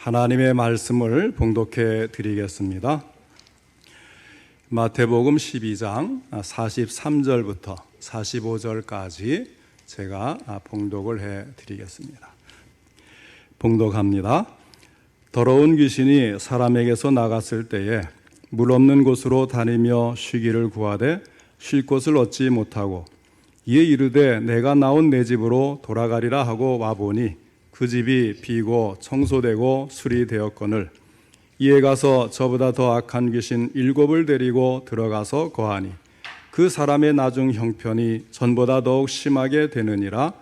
하나님의 말씀을 봉독해 드리겠습니다. 마태복음 12장 43절부터 45절까지 제가 봉독을 해 드리겠습니다. 봉독합니다. 더러운 귀신이 사람에게서 나갔을 때에 물 없는 곳으로 다니며 쉬기를 구하되 쉴 곳을 얻지 못하고 이에 이르되 내가 나온 내 집으로 돌아가리라 하고 와보니 그 집이 비고 청소되고 수리되었거늘 이에 가서 저보다 더 악한 귀신 7을 데리고 들어가서 거하니 그 사람의 나중 형편이 전보다 더욱 심하게 되느니라.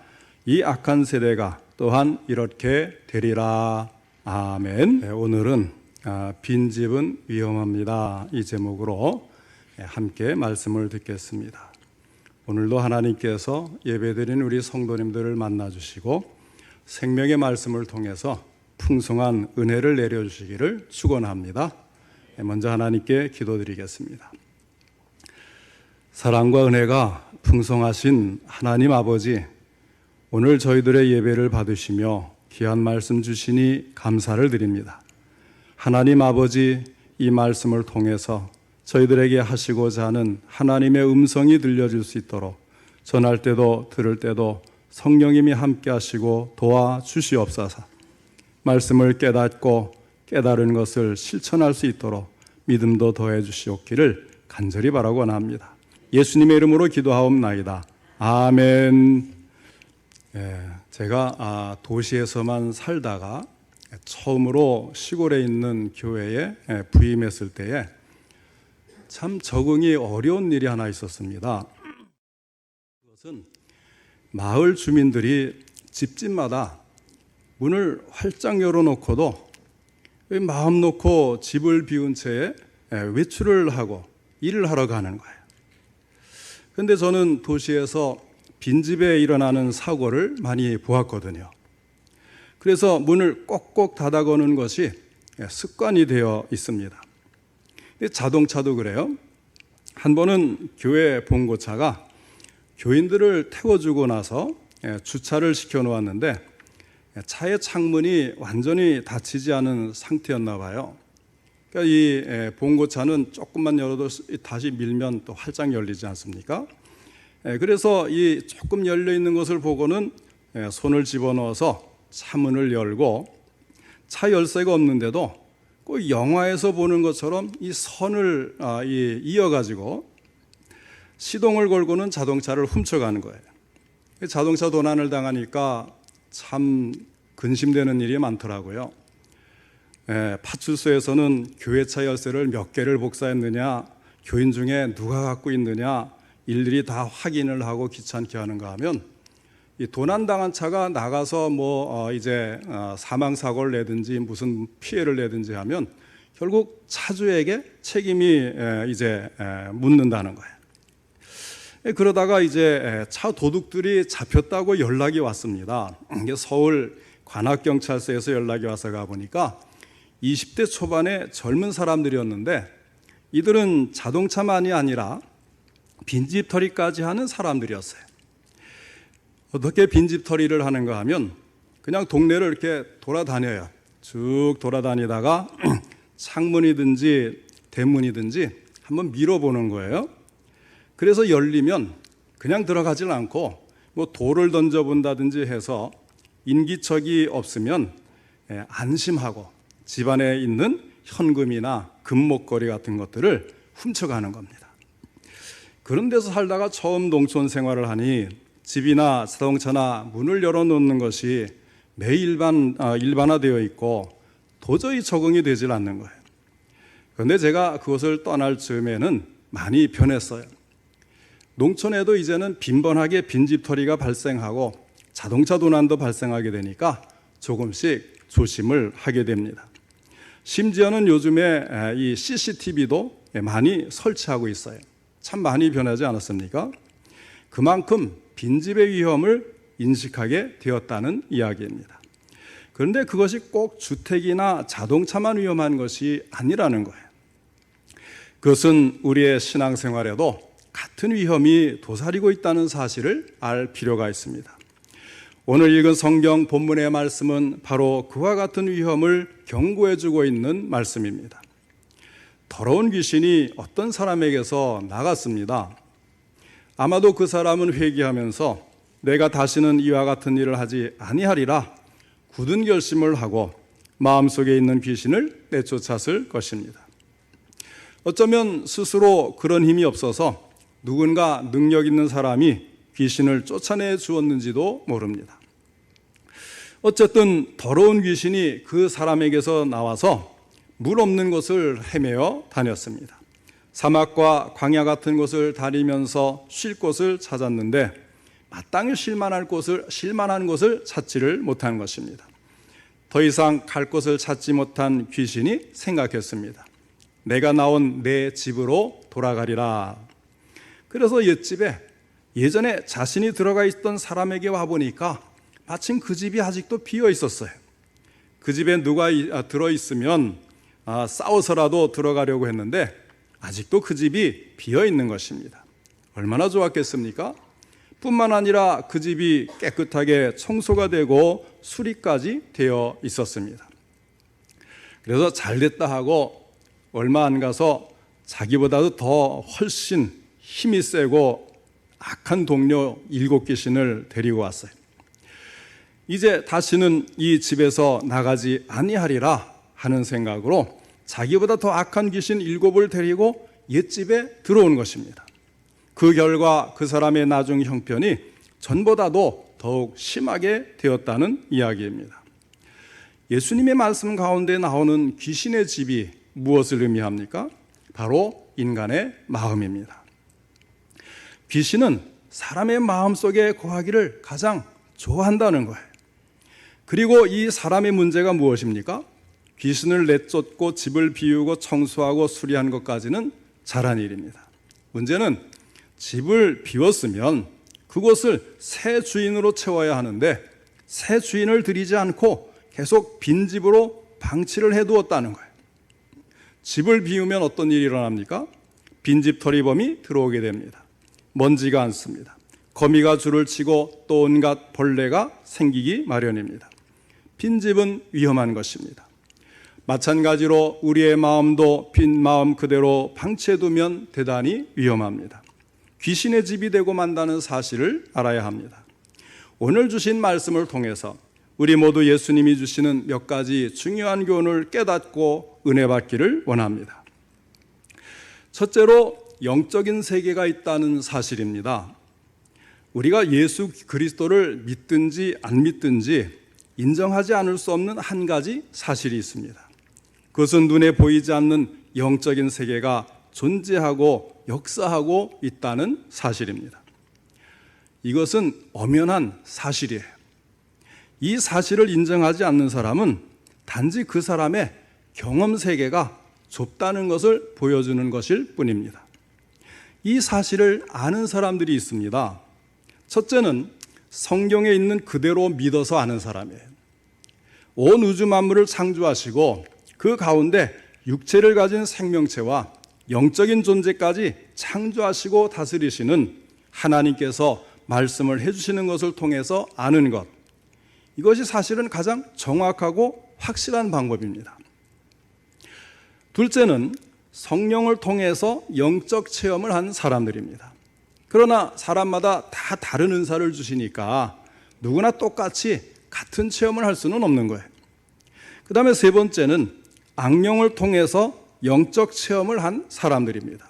이 악한 세대가 또한 이렇게 되리라. 아멘. 오늘은 빈집은 위험합니다, 이 제목으로 함께 말씀을 듣겠습니다. 오늘도 하나님께서 예배드린 우리 성도님들을 만나주시고 생명의 말씀을 통해서 풍성한 은혜를 내려주시기를 축원합니다. 먼저 하나님께 기도드리겠습니다. 사랑과 은혜가 풍성하신 하나님 아버지, 오늘 저희들의 예배를 받으시며 귀한 말씀 주시니 감사를 드립니다. 하나님 아버지, 이 말씀을 통해서 저희들에게 하시고자 하는 하나님의 음성이 들려질 수 있도록 전할 때도 들을 때도 성령님이 함께 하시고 도와주시옵소서. 말씀을 깨닫고 깨달은 것을 실천할 수 있도록 믿음도 더해 주시옵기를 간절히 바라고 원합니다. 예수님의 이름으로 기도하옵나이다. 아멘. 제가 도시에서만 살다가 처음으로 시골에 있는 교회에 부임했을 때에 참 적응이 어려운 일이 하나 있었습니다. 그것은 마을 주민들이 집집마다 문을 활짝 열어놓고도 마음 놓고 집을 비운 채 외출을 하고 일을 하러 가는 거예요. 그런데 저는 도시에서 빈집에 일어나는 사고를 많이 보았거든요. 그래서 문을 꼭꼭 닫아 거는 것이 습관이 되어 있습니다. 자동차도 그래요. 한 번은 교회 봉고차가 교인들을 태워주고 나서 주차를 시켜놓았는데 차의 창문이 완전히 닫히지 않은 상태였나 봐요. 그러니까 이 봉고차는 조금만 열어도 다시 밀면 또 활짝 열리지 않습니까? 그래서 이 조금 열려 있는 것을 보고는 손을 집어넣어서 차문을 열고 차 열쇠가 없는데도 꼭 영화에서 보는 것처럼 이 선을 이어가지고 시동을 걸고는 자동차를 훔쳐가는 거예요. 자동차 도난을 당하니까 참 근심되는 일이 많더라고요. 파출소에서는 교회차 열쇠를 몇 개를 복사했느냐, 교인 중에 누가 갖고 있느냐 일일이 다 확인을 하고 귀찮게 하는가 하면 이 도난당한 차가 나가서 이제 사망 사고를 내든지 무슨 피해를 내든지 하면 결국 차주에게 책임이 이제 묻는다는 거예요. 그러다가 이제 차 도둑들이 잡혔다고 연락이 왔습니다. 서울 관악경찰서에서 연락이 와서 가보니까 20대 초반의 젊은 사람들이었는데 이들은 자동차만이 아니라 빈집털이까지 하는 사람들이었어요. 어떻게 빈집털이를 하는가 하면 그냥 동네를 이렇게 돌아다녀요. 쭉 돌아다니다가 창문이든지 대문이든지 한번 밀어보는 거예요. 그래서 열리면 그냥 들어가질 않고 돌을 던져본다든지 해서 인기척이 없으면 안심하고 집안에 있는 현금이나 금목걸이 같은 것들을 훔쳐가는 겁니다. 그런 데서 살다가 처음 농촌 생활을 하니 집이나 자동차나 문을 열어놓는 것이 매일 일반화되어 있고 도저히 적응이 되질 않는 거예요. 그런데 제가 그것을 떠날 즈음에는 많이 변했어요. 농촌에도 이제는 빈번하게 빈집털이가 발생하고 자동차 도난도 발생하게 되니까 조금씩 조심을 하게 됩니다. 심지어는 요즘에 이 CCTV도 많이 설치하고 있어요. 참 많이 변하지 않았습니까? 그만큼 빈집의 위험을 인식하게 되었다는 이야기입니다. 그런데 그것이 꼭 주택이나 자동차만 위험한 것이 아니라는 거예요. 그것은 우리의 신앙생활에도 같은 위험이 도사리고 있다는 사실을 알 필요가 있습니다. 오늘 읽은 성경 본문의 말씀은 바로 그와 같은 위험을 경고해 주고 있는 말씀입니다. 더러운 귀신이 어떤 사람에게서 나갔습니다. 아마도 그 사람은 회개하면서 내가 다시는 이와 같은 일을 하지 아니하리라 굳은 결심을 하고 마음속에 있는 귀신을 내쫓았을 것입니다. 어쩌면 스스로 그런 힘이 없어서 누군가 능력 있는 사람이 귀신을 쫓아내 주었는지도 모릅니다. 어쨌든 더러운 귀신이 그 사람에게서 나와서 물 없는 곳을 헤매어 다녔습니다. 사막과 광야 같은 곳을 다니면서 쉴 곳을 찾았는데 마땅히 쉴 만한 곳을 찾지를 못한 것입니다. 더 이상 갈 곳을 찾지 못한 귀신이 생각했습니다. 내가 나온 내 집으로 돌아가리라. 그래서 옛집에 예전에 자신이 들어가 있던 사람에게 와보니까 마침 그 집이 아직도 비어 있었어요. 그 집에 누가 들어있으면 싸워서라도 들어가려고 했는데 아직도 그 집이 비어 있는 것입니다. 얼마나 좋았겠습니까? 뿐만 아니라 그 집이 깨끗하게 청소가 되고 수리까지 되어 있었습니다. 그래서 잘됐다 하고 얼마 안 가서 자기보다도 더 훨씬 힘이 세고 악한 동료 7귀신을 데리고 왔어요. 이제 다시는 이 집에서 나가지 아니하리라 하는 생각으로 자기보다 더 악한 귀신 7을 데리고 옛집에 들어온 것입니다. 그 결과 그 사람의 나중 형편이 전보다도 더욱 심하게 되었다는 이야기입니다. 예수님의 말씀 가운데 나오는 귀신의 집이 무엇을 의미합니까? 바로 인간의 마음입니다. 귀신은 사람의 마음속에 거하기를 가장 좋아한다는 거예요. 그리고 이 사람의 문제가 무엇입니까? 귀신을 내쫓고 집을 비우고 청소하고 수리한 것까지는 잘한 일입니다. 문제는 집을 비웠으면 그곳을 새 주인으로 채워야 하는데 새 주인을 들이지 않고 계속 빈집으로 방치를 해두었다는 거예요. 집을 비우면 어떤 일이 일어납니까? 빈집 털이범이 들어오게 됩니다. 먼지가 않습니다. 거미가 줄을 치고 또 온갖 벌레가 생기기 마련입니다. 빈집은 위험한 것입니다. 마찬가지로 우리의 마음도 빈 마음 그대로 방치해두면 대단히 위험합니다. 귀신의 집이 되고 만다는 사실을 알아야 합니다. 오늘 주신 말씀을 통해서 우리 모두 예수님이 주시는 몇 가지 중요한 교훈을 깨닫고 은혜 받기를 원합니다. 첫째로 영적인 세계가 있다는 사실입니다. 우리가 예수 그리스도를 믿든지 안 믿든지 인정하지 않을 수 없는 한 가지 사실이 있습니다. 그것은 눈에 보이지 않는 영적인 세계가 존재하고 역사하고 있다는 사실입니다. 이것은 엄연한 사실이에요. 이 사실을 인정하지 않는 사람은 단지 그 사람의 경험 세계가 좁다는 것을 보여주는 것일 뿐입니다. 이 사실을 아는 사람들이 있습니다. 첫째는 성경에 있는 그대로 믿어서 아는 사람이에요. 온 우주 만물을 창조하시고 그 가운데 육체를 가진 생명체와 영적인 존재까지 창조하시고 다스리시는 하나님께서 말씀을 해주시는 것을 통해서 아는 것, 이것이 사실은 가장 정확하고 확실한 방법입니다. 둘째는 성령을 통해서 영적 체험을 한 사람들입니다. 그러나 사람마다 다 다른 은사를 주시니까 누구나 똑같이 같은 체험을 할 수는 없는 거예요. 그 다음에 세 번째는 악령을 통해서 영적 체험을 한 사람들입니다.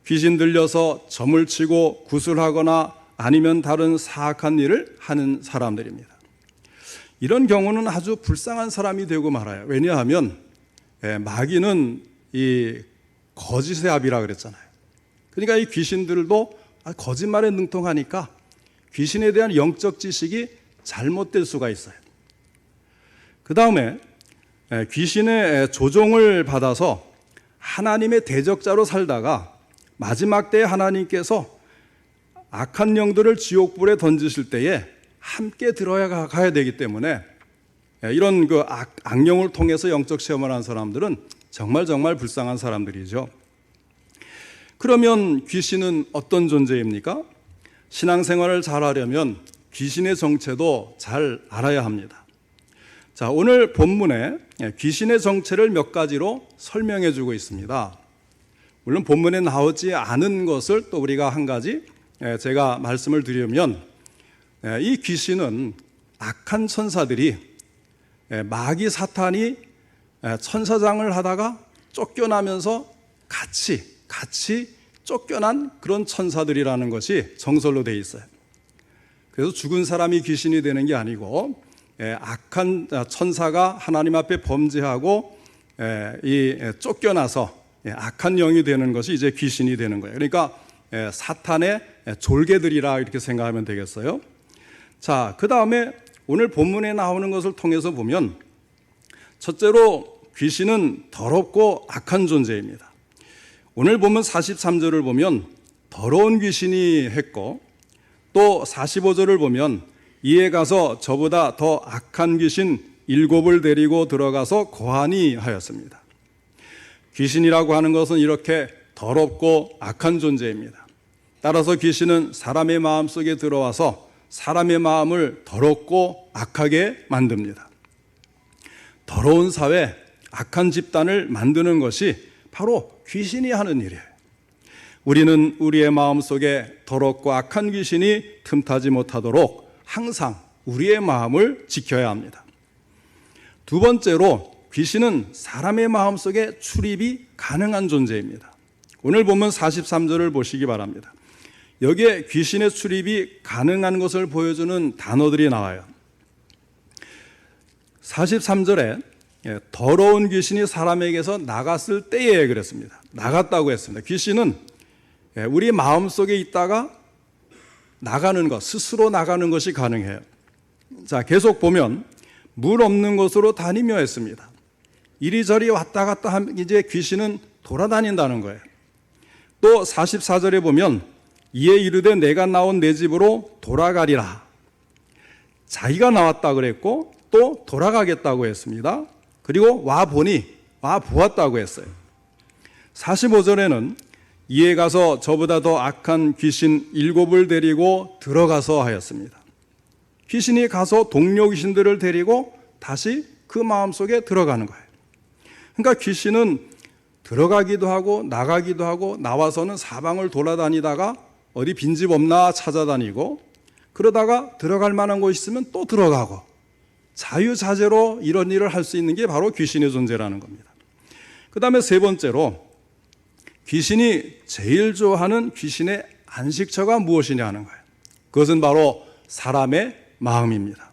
귀신 들려서 점을 치고 구슬하거나 아니면 다른 사악한 일을 하는 사람들입니다. 이런 경우는 아주 불쌍한 사람이 되고 말아요. 왜냐하면 마귀는 이 거짓의 아비라 그랬잖아요. 그러니까 이 귀신들도 거짓말에 능통하니까 귀신에 대한 영적 지식이 잘못될 수가 있어요. 그 다음에 귀신의 조종을 받아서 하나님의 대적자로 살다가 마지막 때에 하나님께서 악한 영들을 지옥불에 던지실 때에 함께 가야 되기 때문에 이런 그 악령을 통해서 영적 체험을 한 사람들은 정말 불쌍한 사람들이죠. 그러면 귀신은 어떤 존재입니까? 신앙생활을 잘하려면 귀신의 정체도 잘 알아야 합니다. 자, 오늘 본문에 귀신의 정체를 몇 가지로 설명해 주고 있습니다. 물론 본문에 나오지 않은 것을 또 우리가 한 가지 제가 말씀을 드리면, 이 귀신은 악한 천사들이, 마귀 사탄이 천사장을 하다가 쫓겨나면서 같이 쫓겨난 그런 천사들이라는 것이 정설로 되어 있어요. 그래서 죽은 사람이 귀신이 되는 게 아니고, 악한 천사가 하나님 앞에 범죄하고 쫓겨나서 악한 영이 되는 것이 이제 귀신이 되는 거예요. 그러니까 사탄의 졸개들이라 이렇게 생각하면 되겠어요. 자, 그 다음에 오늘 본문에 나오는 것을 통해서 보면, 첫째로 귀신은 더럽고 악한 존재입니다. 오늘 본문 43절을 보면 더러운 귀신이 했고, 또 45절을 보면 이에 가서 저보다 더 악한 귀신 7을 데리고 들어가서 고하니 하였습니다. 귀신이라고 하는 것은 이렇게 더럽고 악한 존재입니다. 따라서 귀신은 사람의 마음속에 들어와서 사람의 마음을 더럽고 악하게 만듭니다. 더러운 사회, 악한 집단을 만드는 것이 바로 귀신이 하는 일이에요. 우리는 우리의 마음속에 더럽고 악한 귀신이 틈타지 못하도록 항상 우리의 마음을 지켜야 합니다. 두 번째로, 귀신은 사람의 마음속에 출입이 가능한 존재입니다. 오늘 보면 43절을 보시기 바랍니다. 여기에 귀신의 출입이 가능한 것을 보여주는 단어들이 나와요. 43절에 더러운 귀신이 사람에게서 나갔을 때에 그랬습니다. 나갔다고 했습니다. 귀신은 우리 마음속에 있다가 나가는 것, 스스로 나가는 것이 가능해요. 자, 계속 보면 물 없는 곳으로 다니며 했습니다. 이리저리 왔다 갔다 하면 이제 귀신은 돌아다닌다는 거예요. 또 44절에 보면 이에 이르되 내가 나온 내 집으로 돌아가리라. 자기가 나왔다 그랬고 또 돌아가겠다고 했습니다. 그리고 와 보았다고 했어요. 45절에는 이에 가서 저보다 더 악한 귀신 7을 데리고 들어가서 하였습니다. 귀신이 가서 동료 귀신들을 데리고 다시 그 마음속에 들어가는 거예요. 그러니까 귀신은 들어가기도 하고 나가기도 하고, 나와서는 사방을 돌아다니다가 어디 빈집 없나 찾아다니고, 그러다가 들어갈 만한 곳이 있으면 또 들어가고, 자유자재로 이런 일을 할 수 있는 게 바로 귀신의 존재라는 겁니다. 그 다음에 세 번째로, 귀신이 제일 좋아하는 귀신의 안식처가 무엇이냐 하는 거예요. 그것은 바로 사람의 마음입니다.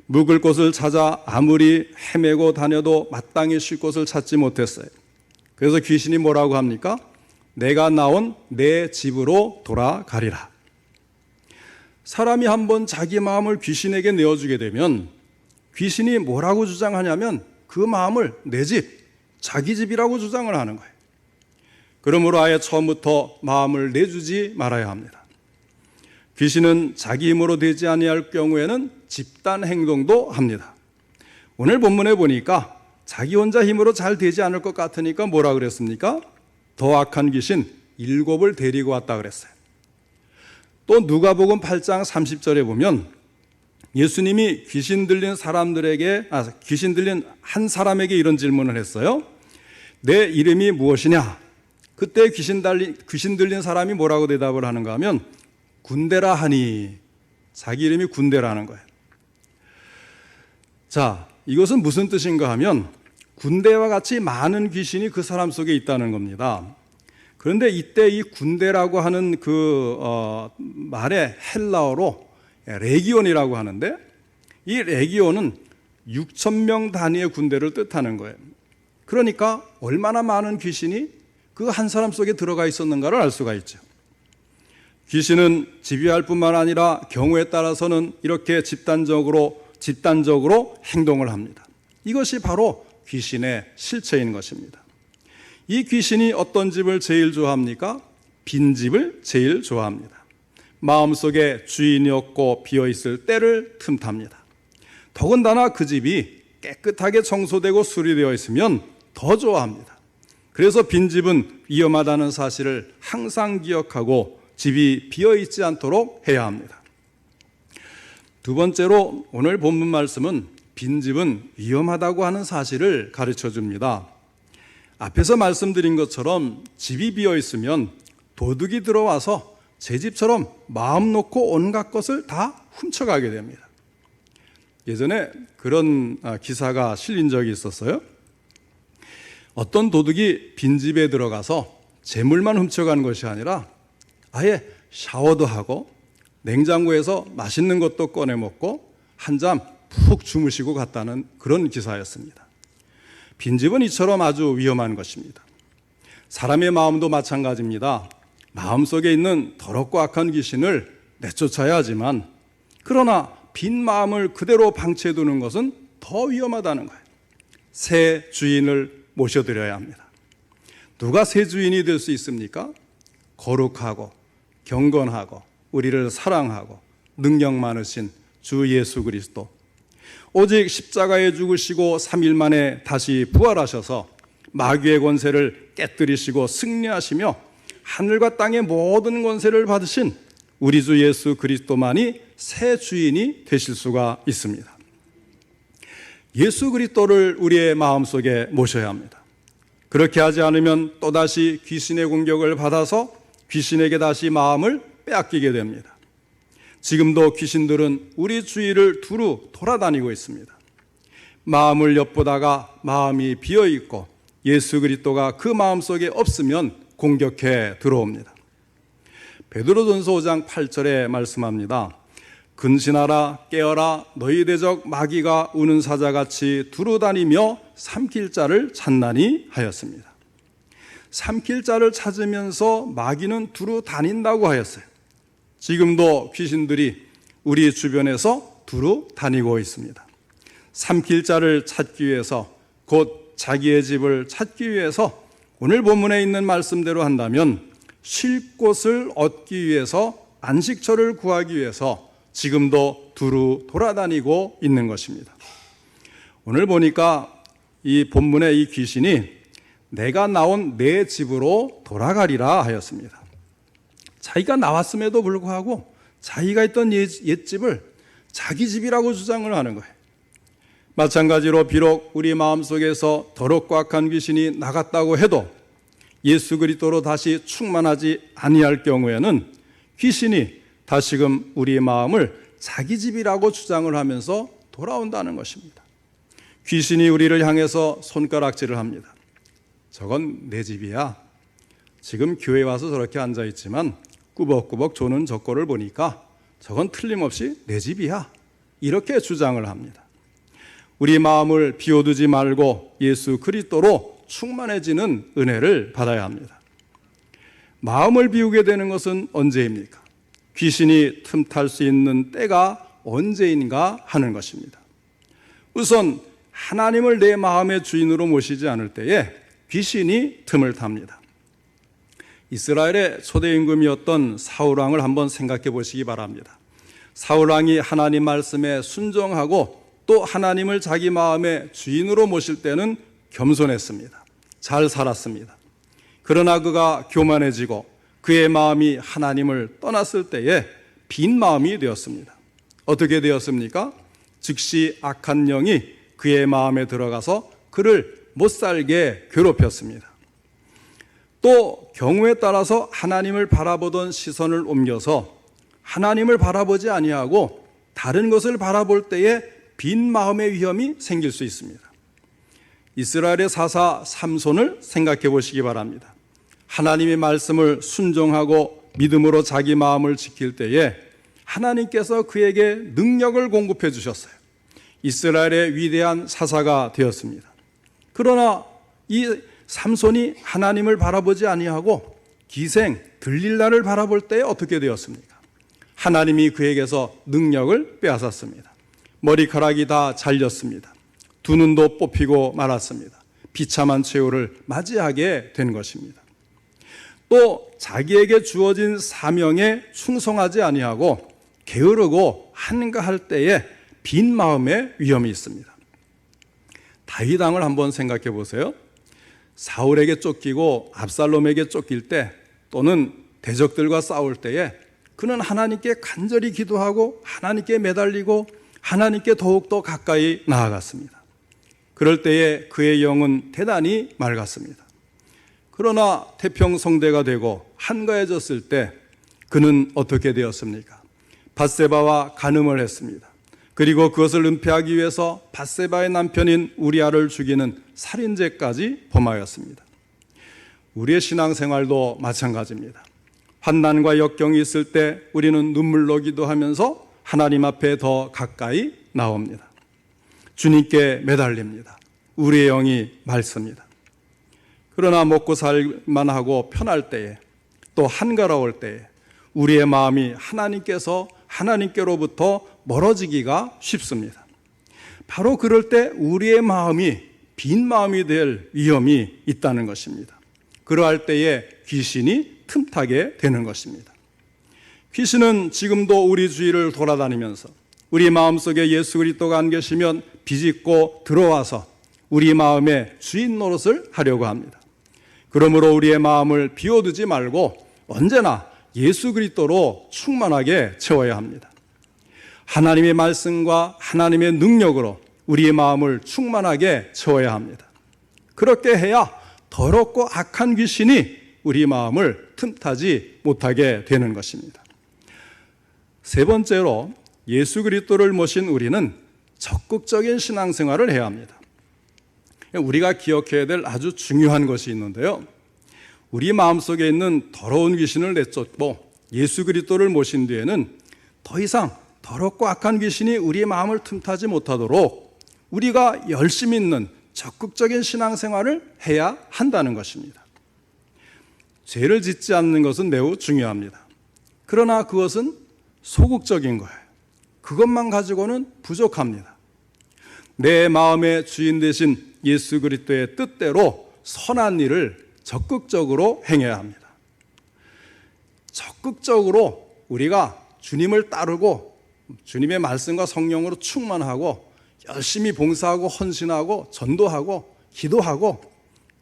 묵을 곳을 찾아 아무리 헤매고 다녀도 마땅히 쉴 곳을 찾지 못했어요. 그래서 귀신이 뭐라고 합니까? 내가 나온 내 집으로 돌아가리라. 사람이 한번 자기 마음을 귀신에게 내어주게 되면 귀신이 뭐라고 주장하냐면 그 마음을 내 집, 자기 집이라고 주장을 하는 거예요. 그러므로 아예 처음부터 마음을 내주지 말아야 합니다. 귀신은 자기 힘으로 되지 아니할 경우에는 집단 행동도 합니다. 오늘 본문에 보니까 자기 혼자 힘으로 잘 되지 않을 것 같으니까 뭐라 그랬습니까? 더 악한 귀신 7을 데리고 왔다 그랬어요. 또 누가복음 8장 30절에 보면 예수님이 귀신 들린 한 사람에게 이런 질문을 했어요. 내 이름이 무엇이냐? 그때 귀신 들린 사람이 뭐라고 대답을 하는가 하면 군대라 하니, 자기 이름이 군대라는 거예요. 자, 이것은 무슨 뜻인가 하면 군대와 같이 많은 귀신이 그 사람 속에 있다는 겁니다. 그런데 이때 이 군대라고 하는 말의 헬라어로 레기온이라고 하는데, 이 레기온은 6,000명 단위의 군대를 뜻하는 거예요. 그러니까 얼마나 많은 귀신이 그 한 사람 속에 들어가 있었는가를 알 수가 있죠. 귀신은 집요할 뿐만 아니라 경우에 따라서는 이렇게 집단적으로 행동을 합니다. 이것이 바로 귀신의 실체인 것입니다. 이 귀신이 어떤 집을 제일 좋아합니까? 빈집을 제일 좋아합니다. 마음속에 주인이 없고 비어있을 때를 틈탑니다. 더군다나 그 집이 깨끗하게 청소되고 수리되어 있으면 더 좋아합니다. 그래서 빈집은 위험하다는 사실을 항상 기억하고 집이 비어있지 않도록 해야 합니다. 두 번째로 오늘 본문 말씀은 빈집은 위험하다고 하는 사실을 가르쳐 줍니다. 앞에서 말씀드린 것처럼 집이 비어 있으면 도둑이 들어와서 제 집처럼 마음 놓고 온갖 것을 다 훔쳐가게 됩니다. 예전에 그런 기사가 실린 적이 있었어요. 어떤 도둑이 빈집에 들어가서 재물만 훔쳐간 것이 아니라 아예 샤워도 하고 냉장고에서 맛있는 것도 꺼내 먹고 한잠 푹 주무시고 갔다는 그런 기사였습니다. 빈집은 이처럼 아주 위험한 것입니다. 사람의 마음도 마찬가지입니다. 마음속에 있는 더럽고 악한 귀신을 내쫓아야 하지만 그러나 빈 마음을 그대로 방치해 두는 것은 더 위험하다는 거예요. 새 주인을 모셔드려야 합니다. 누가 새 주인이 될 수 있습니까? 거룩하고 경건하고 우리를 사랑하고 능력 많으신 주 예수 그리스도. 오직 십자가에 죽으시고 3일 만에 다시 부활하셔서 마귀의 권세를 깨뜨리시고 승리하시며 하늘과 땅의 모든 권세를 받으신 우리 주 예수 그리스도만이 새 주인이 되실 수가 있습니다. 예수 그리스도를 우리의 마음속에 모셔야 합니다. 그렇게 하지 않으면 또다시 귀신의 공격을 받아서 귀신에게 다시 마음을 빼앗기게 됩니다. 지금도 귀신들은 우리 주위를 두루 돌아다니고 있습니다. 마음을 엿보다가 마음이 비어있고 예수 그리스도가 그 마음속에 없으면 공격해 들어옵니다. 베드로전서 5장 8절에 말씀합니다. 근신하라 깨어라 너희 대적 마귀가 우는 사자같이 두루 다니며 삼킬 자를 찾나니 하였습니다. 삼킬 자를 찾으면서 마귀는 두루 다닌다고 하였어요. 지금도 귀신들이 우리 주변에서 두루 다니고 있습니다. 삼킬 자를 찾기 위해서 곧 자기의 집을 찾기 위해서 오늘 본문에 있는 말씀대로 한다면 쉴 곳을 얻기 위해서 안식처를 구하기 위해서 지금도 두루 돌아다니고 있는 것입니다. 오늘 보니까 이 본문의 이 귀신이 내가 나온 내 집으로 돌아가리라 하였습니다. 자기가 나왔음에도 불구하고 자기가 있던 옛집을 자기 집이라고 주장을 하는 거예요. 마찬가지로 비록 우리 마음속에서 더럽고 악한 귀신이 나갔다고 해도 예수 그리스도로 다시 충만하지 아니할 경우에는 귀신이 다시금 우리의 마음을 자기 집이라고 주장을 하면서 돌아온다는 것입니다. 귀신이 우리를 향해서 손가락질을 합니다. 저건 내 집이야. 지금 교회 와서 저렇게 앉아있지만 꾸벅꾸벅 조는 저 꼴을 보니까 저건 틀림없이 내 집이야. 이렇게 주장을 합니다. 우리 마음을 비워두지 말고 예수 그리스도로 충만해지는 은혜를 받아야 합니다. 마음을 비우게 되는 것은 언제입니까? 귀신이 틈탈 수 있는 때가 언제인가 하는 것입니다. 우선 하나님을 내 마음의 주인으로 모시지 않을 때에 귀신이 틈을 탑니다. 이스라엘의 초대 임금이었던 사울왕을 한번 생각해 보시기 바랍니다. 사울왕이 하나님 말씀에 순종하고 또 하나님을 자기 마음의 주인으로 모실 때는 겸손했습니다. 잘 살았습니다. 그러나 그가 교만해지고 그의 마음이 하나님을 떠났을 때에 빈 마음이 되었습니다. 어떻게 되었습니까? 즉시 악한 영이 그의 마음에 들어가서 그를 못살게 괴롭혔습니다. 또 경우에 따라서 하나님을 바라보던 시선을 옮겨서 하나님을 바라보지 아니하고 다른 것을 바라볼 때에 빈 마음의 위험이 생길 수 있습니다. 이스라엘의 사사 삼손을 생각해 보시기 바랍니다. 하나님의 말씀을 순종하고 믿음으로 자기 마음을 지킬 때에 하나님께서 그에게 능력을 공급해 주셨어요. 이스라엘의 위대한 사사가 되었습니다. 그러나 이 삼손이 하나님을 바라보지 아니하고 기생 들릴라를 바라볼 때 어떻게 되었습니까? 하나님이 그에게서 능력을 빼앗았습니다. 머리카락이 다 잘렸습니다. 두 눈도 뽑히고 말았습니다. 비참한 최후를 맞이하게 된 것입니다. 또 자기에게 주어진 사명에 충성하지 아니하고 게으르고 한가할 때에 빈 마음의 위험이 있습니다. 다윗 왕을 한번 생각해 보세요. 사울에게 쫓기고 압살롬에게 쫓길 때 또는 대적들과 싸울 때에 그는 하나님께 간절히 기도하고 하나님께 매달리고 하나님께 더욱더 가까이 나아갔습니다. 그럴 때에 그의 영은 대단히 맑았습니다. 그러나 태평성대가 되고 한가해졌을 때 그는 어떻게 되었습니까? 밧세바와 간음을 했습니다. 그리고 그것을 은폐하기 위해서 밧세바의 남편인 우리아를 죽이는 살인죄까지 범하였습니다. 우리의 신앙생활도 마찬가지입니다. 환난과 역경이 있을 때 우리는 눈물로 기도하면서 하나님 앞에 더 가까이 나옵니다. 주님께 매달립니다. 우리의 영이 맑습니다. 그러나 먹고 살만하고 편할 때에 또 한가로울 때에 우리의 마음이 하나님께로부터 멀어지기가 쉽습니다. 바로 그럴 때 우리의 마음이 빈 마음이 될 위험이 있다는 것입니다. 그러할 때에 귀신이 틈타게 되는 것입니다. 귀신은 지금도 우리 주위를 돌아다니면서 우리 마음속에 예수 그리스도가 안 계시면 비집고 들어와서 우리 마음의 주인 노릇을 하려고 합니다. 그러므로 우리의 마음을 비워두지 말고 언제나 예수 그리스도로 충만하게 채워야 합니다. 하나님의 말씀과 하나님의 능력으로 우리의 마음을 충만하게 채워야 합니다. 그렇게 해야 더럽고 악한 귀신이 우리 마음을 틈타지 못하게 되는 것입니다. 세 번째로 예수 그리스도를 모신 우리는 적극적인 신앙생활을 해야 합니다. 우리가 기억해야 될 아주 중요한 것이 있는데요. 우리 마음속에 있는 더러운 귀신을 내쫓고 예수 그리스도를 모신 뒤에는 더 이상 더럽고 악한 귀신이 우리의 마음을 틈타지 못하도록 우리가 열심 있는 적극적인 신앙생활을 해야 한다는 것입니다. 죄를 짓지 않는 것은 매우 중요합니다. 그러나 그것은 소극적인 거예요. 그것만 가지고는 부족합니다. 내 마음의 주인 되신 예수 그리스도의 뜻대로 선한 일을 적극적으로 행해야 합니다. 적극적으로 우리가 주님을 따르고 주님의 말씀과 성령으로 충만하고 열심히 봉사하고 헌신하고 전도하고 기도하고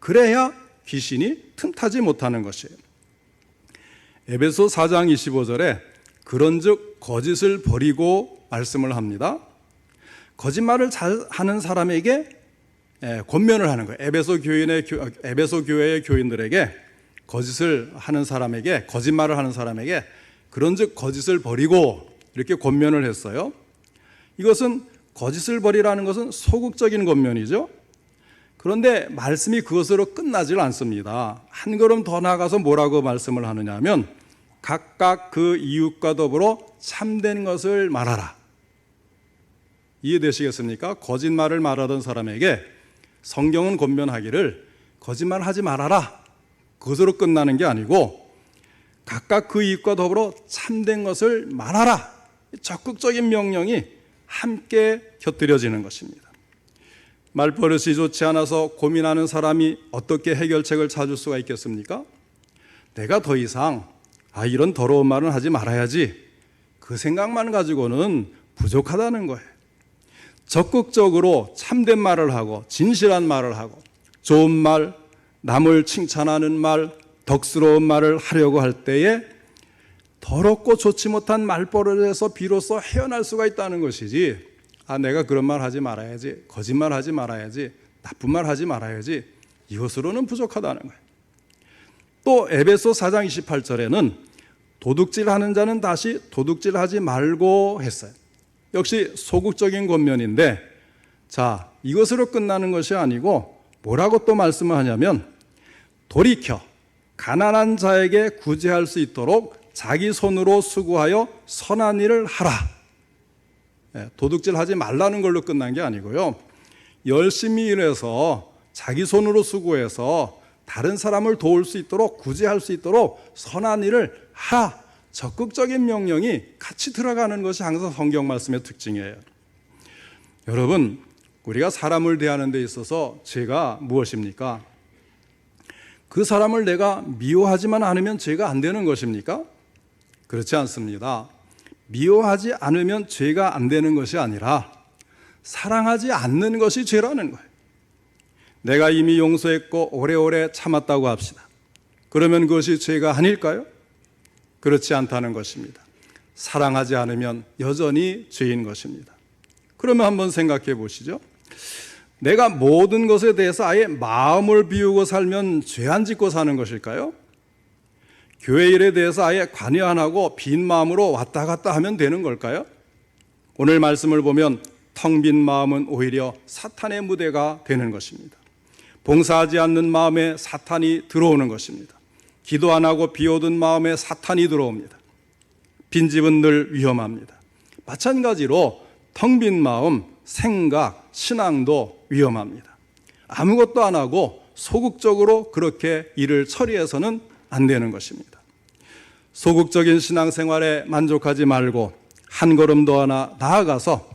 그래야 귀신이 틈타지 못하는 것이에요. 에베소 4장 25절에 그런즉 거짓을 버리고 말씀을 합니다. 거짓말을 잘하는 사람에게 권면을 하는 거예요. 에베소 교회의 교인들에게 거짓을 하는 사람에게 거짓말을 하는 사람에게 그런즉 거짓을 버리고 이렇게 권면을 했어요. 이것은 거짓을 버리라는 것은 소극적인 권면이죠. 그런데 말씀이 그것으로 끝나질 않습니다. 한 걸음 더 나아가서 뭐라고 말씀을 하느냐 하면 각각 그 이웃과 더불어 참된 것을 말하라. 이해되시겠습니까? 거짓말을 말하던 사람에게 성경은 권면하기를 거짓말하지 말아라. 그것으로 끝나는 게 아니고 각각 그 이웃과 더불어 참된 것을 말하라. 적극적인 명령이 함께 곁들여지는 것입니다. 말버릇이 좋지 않아서 고민하는 사람이 어떻게 해결책을 찾을 수가 있겠습니까? 내가 더 이상 이런 더러운 말은 하지 말아야지. 그 생각만 가지고는 부족하다는 거예요. 적극적으로 참된 말을 하고 진실한 말을 하고 좋은 말, 남을 칭찬하는 말, 덕스러운 말을 하려고 할 때에 더럽고 좋지 못한 말버릇에서 비로소 헤어날 수가 있다는 것이지 내가 그런 말 하지 말아야지, 거짓말 하지 말아야지, 나쁜 말 하지 말아야지 이것으로는 부족하다는 거예요. 또 에베소 4장 28절에는 도둑질하는 자는 다시 도둑질하지 말고 했어요. 역시 소극적인 권면인데 이것으로 끝나는 것이 아니고 뭐라고 또 말씀을 하냐면 돌이켜 가난한 자에게 구제할 수 있도록 자기 손으로 수고하여 선한 일을 하라. 도둑질하지 말라는 걸로 끝난 게 아니고요. 열심히 일해서 자기 손으로 수고해서 다른 사람을 도울 수 있도록 구제할 수 있도록 선한 일을 하라. 적극적인 명령이 같이 들어가는 것이 항상 성경 말씀의 특징이에요. 여러분, 우리가 사람을 대하는 데 있어서 죄가 무엇입니까? 그 사람을 내가 미워하지만 않으면 죄가 안 되는 것입니까? 그렇지 않습니다. 미워하지 않으면 죄가 안 되는 것이 아니라 사랑하지 않는 것이 죄라는 거예요. 내가 이미 용서했고 오래오래 참았다고 합시다. 그러면 그것이 죄가 아닐까요? 그렇지 않다는 것입니다. 사랑하지 않으면 여전히 죄인 것입니다. 그러면 한번 생각해 보시죠. 내가 모든 것에 대해서 아예 마음을 비우고 살면 죄 안 짓고 사는 것일까요? 교회 일에 대해서 아예 관여 안 하고 빈 마음으로 왔다 갔다 하면 되는 걸까요? 오늘 말씀을 보면 텅 빈 마음은 오히려 사탄의 무대가 되는 것입니다. 봉사하지 않는 마음에 사탄이 들어오는 것입니다. 기도 안 하고 비워둔 마음에 사탄이 들어옵니다. 빈집은 늘 위험합니다. 마찬가지로 텅 빈 마음, 생각, 신앙도 위험합니다. 아무것도 안 하고 소극적으로 그렇게 일을 처리해서는 안 되는 것입니다. 소극적인 신앙생활에 만족하지 말고 한 걸음 더 하나 나아가서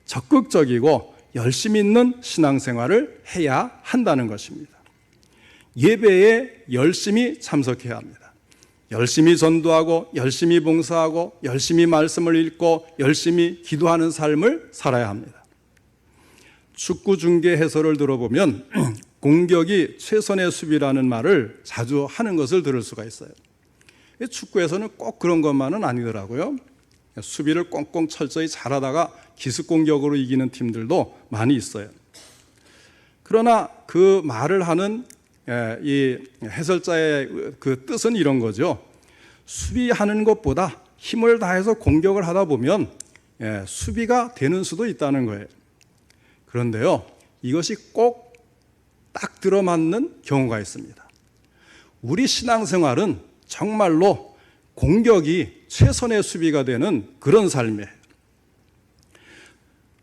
적극적이고 열심 있는 신앙생활을 해야 한다는 것입니다. 예배에 열심히 참석해야 합니다. 열심히 전도하고 열심히 봉사하고 열심히 말씀을 읽고 열심히 기도하는 삶을 살아야 합니다. 축구 중계 해설을 들어보면 공격이 최선의 수비라는 말을 자주 하는 것을 들을 수가 있어요. 축구에서는 꼭 그런 것만은 아니더라고요. 수비를 꽁꽁 철저히 잘하다가 기습 공격으로 이기는 팀들도 많이 있어요. 그러나 그 말을 하는 이 해설자의 그 뜻은 이런 거죠. 수비하는 것보다 힘을 다해서 공격을 하다 보면 수비가 되는 수도 있다는 거예요. 그런데요, 이것이 꼭 딱 들어맞는 경우가 있습니다. 우리 신앙생활은 정말로 공격이 최선의 수비가 되는 그런 삶이에요.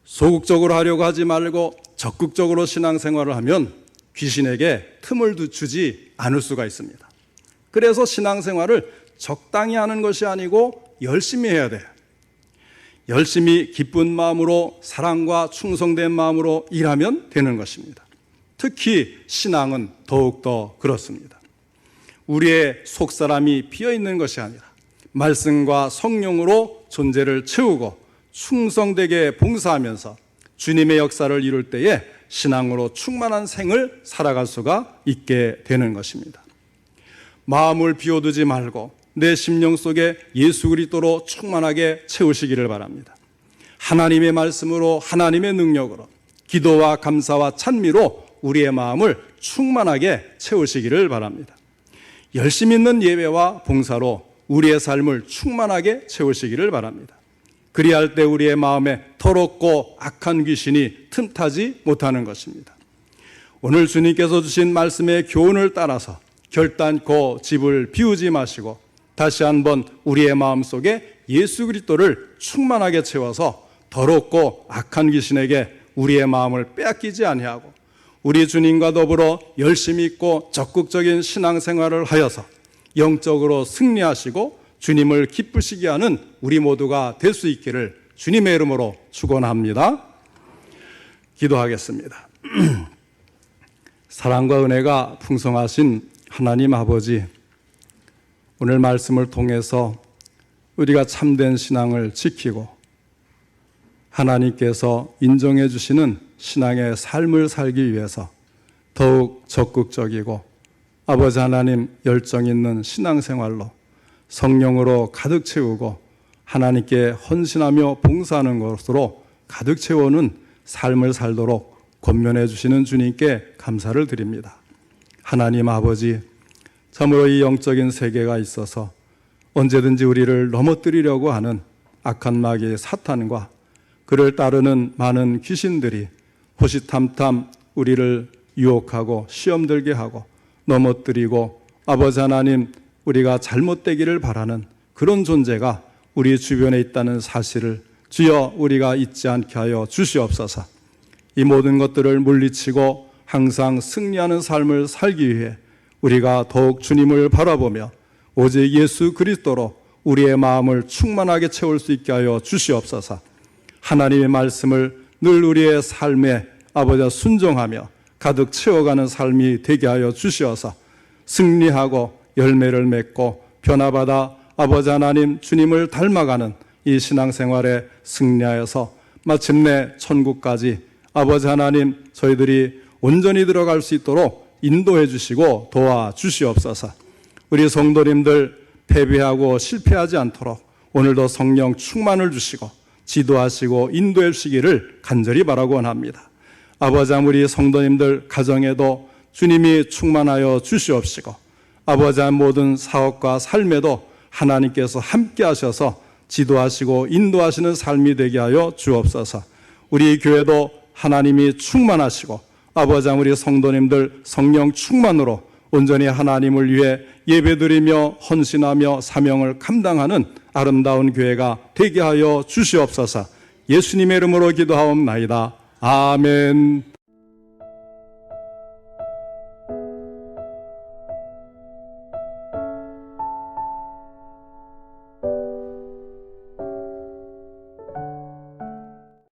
소극적으로 하려고 하지 말고 적극적으로 신앙생활을 하면 귀신에게 틈을 주지 않을 수가 있습니다. 그래서 신앙생활을 적당히 하는 것이 아니고 열심히 해야 돼요. 열심히 기쁜 마음으로 사랑과 충성된 마음으로 일하면 되는 것입니다. 특히 신앙은 더욱더 그렇습니다. 우리의 속사람이 비어있는 것이 아니라 말씀과 성령으로 존재를 채우고 충성되게 봉사하면서 주님의 역사를 이룰 때에 신앙으로 충만한 생을 살아갈 수가 있게 되는 것입니다. 마음을 비워두지 말고 내 심령 속에 예수 그리스도로 충만하게 채우시기를 바랍니다. 하나님의 말씀으로 하나님의 능력으로 기도와 감사와 찬미로 우리의 마음을 충만하게 채우시기를 바랍니다. 열심 있는 예배와 봉사로 우리의 삶을 충만하게 채우시기를 바랍니다. 그리할 때 우리의 마음에 더럽고 악한 귀신이 틈타지 못하는 것입니다. 오늘 주님께서 주신 말씀의 교훈을 따라서 결단코 집을 비우지 마시고 다시 한번 우리의 마음속에 예수 그리스도를 충만하게 채워서 더럽고 악한 귀신에게 우리의 마음을 빼앗기지 아니하고 우리 주님과 더불어 열심히 있고 적극적인 신앙생활을 하여서 영적으로 승리하시고 주님을 기쁘시게 하는 우리 모두가 될 수 있기를 주님의 이름으로 축원합니다. 기도하겠습니다. 사랑과 은혜가 풍성하신 하나님 아버지, 오늘 말씀을 통해서 우리가 참된 신앙을 지키고 하나님께서 인정해 주시는 신앙의 삶을 살기 위해서 더욱 적극적이고 아버지 하나님 열정 있는 신앙생활로 성령으로 가득 채우고 하나님께 헌신하며 봉사하는 것으로 가득 채우는 삶을 살도록 권면해 주시는 주님께 감사를 드립니다. 하나님 아버지, 참으로 이 영적인 세계가 있어서 언제든지 우리를 넘어뜨리려고 하는 악한 마귀 사탄과 그를 따르는 많은 귀신들이 호시탐탐 우리를 유혹하고 시험 들게 하고 넘어뜨리고 아버지 하나님 우리가 잘못되기를 바라는 그런 존재가 우리 주변에 있다는 사실을 주여 우리가 잊지 않게 하여 주시옵소서. 이 모든 것들을 물리치고 항상 승리하는 삶을 살기 위해 우리가 더욱 주님을 바라보며 오직 예수 그리스도로 우리의 마음을 충만하게 채울 수 있게 하여 주시옵소서. 하나님의 말씀을 늘 우리의 삶에 아버지 순종하며 가득 채워가는 삶이 되게 하여 주시어서 승리하고 열매를 맺고 변화받아 아버지 하나님 주님을 닮아가는 이 신앙생활에 승리하여서 마침내 천국까지 아버지 하나님 저희들이 온전히 들어갈 수 있도록 인도해 주시고 도와주시옵소서. 우리 성도님들 패배하고 실패하지 않도록 오늘도 성령 충만을 주시고 지도하시고 인도해 주시기를 간절히 바라고 원합니다. 아버지, 우리 성도님들 가정에도 주님이 충만하여 주시옵시고, 아버지, 모든 사업과 삶에도 하나님께서 함께 하셔서 지도하시고 인도하시는 삶이 되게 하여 주옵소서. 우리 교회도 하나님이 충만하시고, 아버지, 우리 성도님들 성령 충만으로 온전히 하나님을 위해 예배드리며 헌신하며 사명을 감당하는 아름다운 교회가 되게 하여 주시옵소서. 예수님의 이름으로 기도하옵나이다. 아멘.